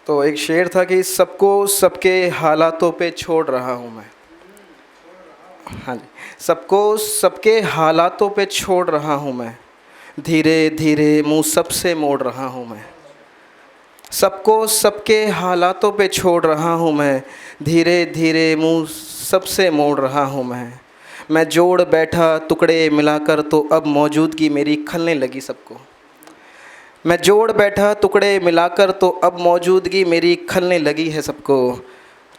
तो एक शेर था कि सबको सबके हालातों पे छोड़ रहा हूँ मैं। हाँ जी, सबको सबके हालातों पे छोड़ रहा हूँ मैं, धीरे धीरे मुँह सबसे मोड़ रहा हूँ मैं। सबको सबके हालातों पे छोड़ रहा हूँ मैं, धीरे धीरे मुँह सबसे मोड़ रहा हूँ मैं जोड़ बैठा टुकड़े मिलाकर तो अब मौजूदगी मेरी खलने लगी सबको। मैं जोड़ बैठा टुकड़े मिलाकर तो अब मौजूदगी मेरी खलने लगी है सबको।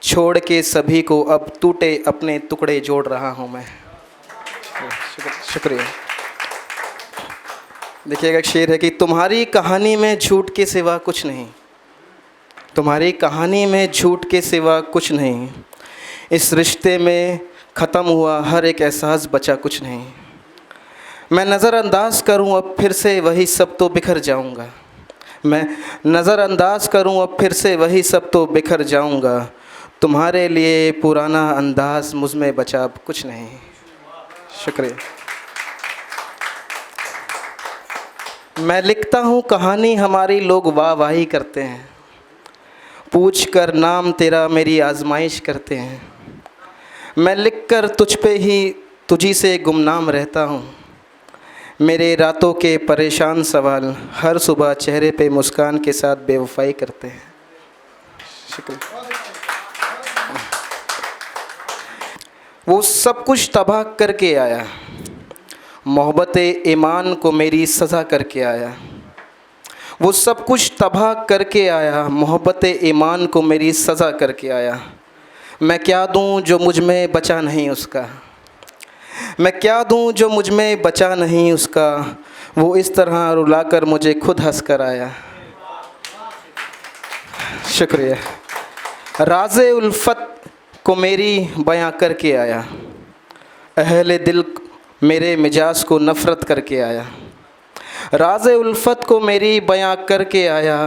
छोड़ के सभी को अब टूटे अपने टुकड़े जोड़ रहा हूँ मैं। शुक्रिया। देखिएगा, एक शेर है कि तुम्हारी कहानी में झूठ के सिवा कुछ नहीं, तुम्हारी कहानी में झूठ के सिवा कुछ नहीं। इस रिश्ते में ख़त्म हुआ हर एक एहसास, बचा कुछ नहीं। मैं नज़रअंदाज करूं अब फिर से वही सब तो बिखर जाऊंगा। मैं नज़रअंदाज करूं अब फिर से वही सब तो बिखर जाऊंगा। तुम्हारे लिए पुराना अंदाज मुझ में बचा अब कुछ नहीं। शुक्रिया। मैं लिखता हूँ कहानी हमारी, लोग वाह वाही करते हैं, पूछ कर नाम तेरा मेरी आजमाइश करते हैं। मैं लिख कर तुझ पे ही तुझी से गुमनाम रहता हूँ। मेरे रातों के परेशान सवाल हर सुबह चेहरे पे मुस्कान के साथ बेवफाई करते हैं। शुक्रिया। वो सब कुछ तबाह करके आया, मोहब्बत ईमान को मेरी सज़ा करके आया। वो सब कुछ तबाह करके आया, मोहब्बत ईमान को मेरी सज़ा करके आया। मैं क्या दूं जो मुझ में बचा नहीं उसका, मैं क्या दूं जो मुझ में बचा नहीं उसका। वो इस तरह रुलाकर मुझे खुद हंस कर आया। शुक्रिया। राज़े उल्फत को मेरी बयां करके आया, अहले दिल मेरे मिजाज को नफ़रत करके आया। राज़े उल्फत को मेरी बयां करके आया,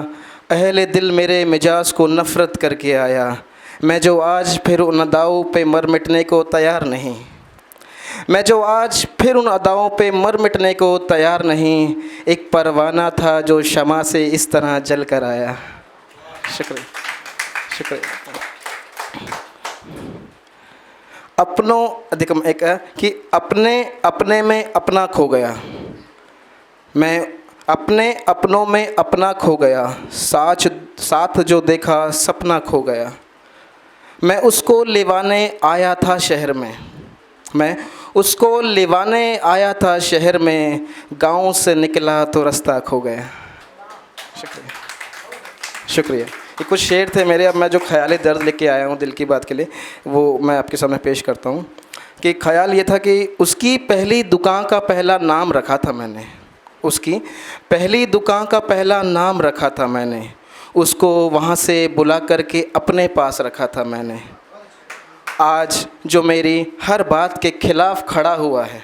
अहले दिल मेरे मिजाज को नफ़रत करके आया। मैं जो आज फिर उन अदाओं पे मर मिटने को तैयार नहीं, मैं जो आज फिर उन अदाओं पे मर मिटने को तैयार नहीं। एक परवाना था जो शमा से इस तरह जल कर आया। शुक्रिया। शुक्रिया। अपनों अधिकम एक है कि अपने अपने में अपना खो गया, मैं अपने अपनों में अपना खो गया। साथ जो देखा सपना खो गया। मैं उसको लिवाने आया था शहर में, मैं उसको लिवाने आया था शहर में। गांव से निकला तो रास्ता खो गया। शुक्रिया। शुक्रिया। ये कुछ शेर थे मेरे। अब मैं जो ख़याली दर्द लेके आया हूँ दिल की बात के लिए, वो मैं आपके सामने पेश करता हूँ। कि ख़याल ये था कि उसकी पहली दुकान का पहला नाम रखा था मैंने, उसकी पहली दुकान का पहला नाम रखा था मैंने। उसको वहाँ से बुला करके अपने पास रखा था मैंने। आज जो मेरी हर बात के ख़िलाफ़ खड़ा हुआ है,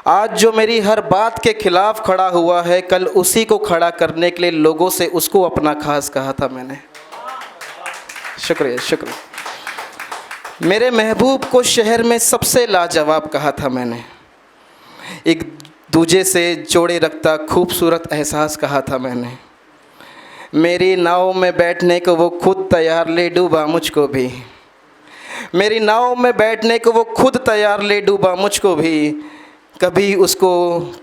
आज जो मेरी हर बात के ख़िलाफ़ खड़ा हुआ है, कल उसी को खड़ा करने के लिए लोगों से उसको अपना खास कहा था मैंने। शुक्रिया। शुक्रिया। मेरे महबूब को शहर में सबसे लाजवाब कहा था मैंने। एक दूजे से जोड़े रखता खूबसूरत एहसास कहा था मैंने। मेरी नाव में बैठने को वो खुद तैयार ले डूबा मुझको भी, मेरी नाव में बैठने को वो खुद तैयार ले डूबा मुझको भी। कभी उसको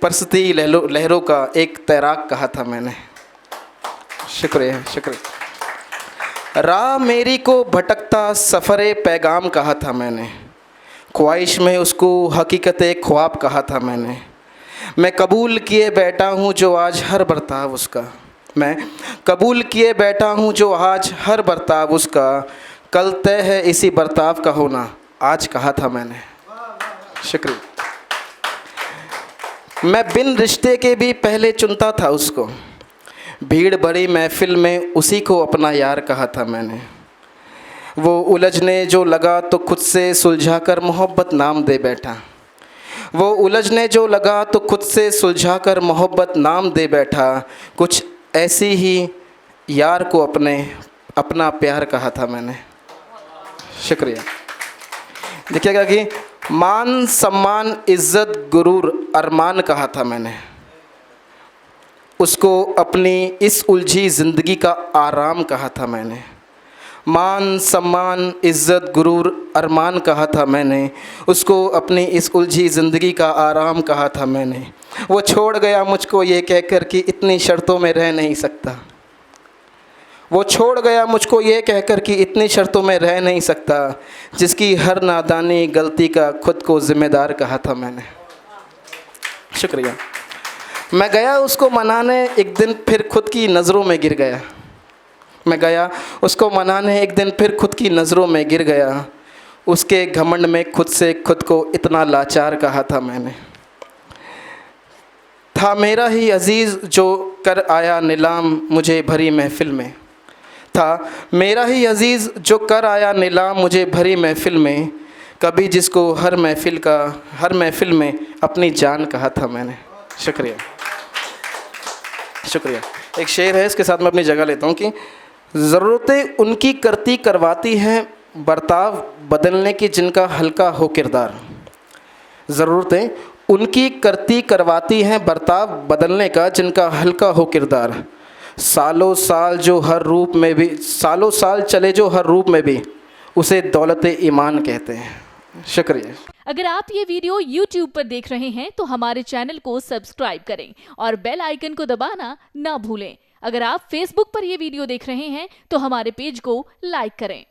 परसती लहरों का एक तैराक कहा था मैंने। शुक्रिया। शुक्रिया। राह मेरी को भटकता सफ़रे पैगाम कहा था मैंने। ख्वाहिश में उसको हकीकत ख्वाब कहा था मैंने। मैं कबूल किए बैठा हूँ जो आज हर बर्ताव उसका, मैं कबूल किए बैठा हूँ जो आज हर बर्ताव उसका। कल तय है इसी बर्ताव का होना, आज कहा था मैंने। शुक्रिया। मैं बिन रिश्ते के भी पहले चुनता था उसको, भीड़ बड़ी महफिल में उसी को अपना यार कहा था मैंने। वो उलझने जो लगा तो खुद से सुलझा कर मोहब्बत नाम दे बैठा, वो उलझने जो लगा तो खुद से सुलझा कर मोहब्बत नाम दे बैठा। कुछ ऐसी ही यार को अपना प्यार कहा था मैंने। शुक्रिया। देखिएगा कि मान सम्मान इज़्ज़त गुरूर अरमान कहा था मैंने। उसको अपनी इस उलझी ज़िंदगी का आराम कहा था मैंने। मान सम्मान इज़्ज़त गुरूर अरमान कहा था मैंने, उसको अपनी इस उलझी ज़िंदगी का आराम कहा था मैंने। वो छोड़ गया मुझको ये कहकर कि इतनी शर्तों में रह नहीं सकता। वो छोड़ गया मुझको ये कहकर कि इतनी शर्तों में रह नहीं सकता, जिसकी हर नादानी गलती का खुद को ज़िम्मेदार कहा था मैंने। शुक्रिया। मैं गया उसको मनाने, एक दिन फिर खुद की नज़रों में गिर गया। मैं गया उसको मनाने, एक दिन फिर खुद की नज़रों में गिर गया। उसके घमंड में खुद से खुद को इतना लाचार कहा था मैंने। था मेरा ही अजीज़ जो कर आया नीलाम मुझे भरी महफ़िल में। था मेरा ही अजीज़ जो कर आया नीलाम मुझे भरी महफ़िल में। कभी जिसको हर महफ़िल में अपनी जान कहा था मैंने। शुक्रिया, शुक्रिया। एक शेर है, इसके साथ मैं अपनी जगह लेता हूँ कि ज़रूरतें उनकी करती करवाती हैं बर्ताव बदलने की जिनका हल्का हो किरदार। ज़रूरतें उनकी करती करवाती हैं बर्ताव बदलने का जिनका हल्का हो किरदार। सालों साल चले जो हर रूप में भी उसे दौलत ईमान कहते हैं। शुक्रिया। अगर आप ये वीडियो YouTube पर देख रहे हैं तो हमारे चैनल को सब्सक्राइब करें और बेल आइकन को दबाना ना भूलें। अगर आप Facebook पर ये वीडियो देख रहे हैं तो हमारे पेज को लाइक करें।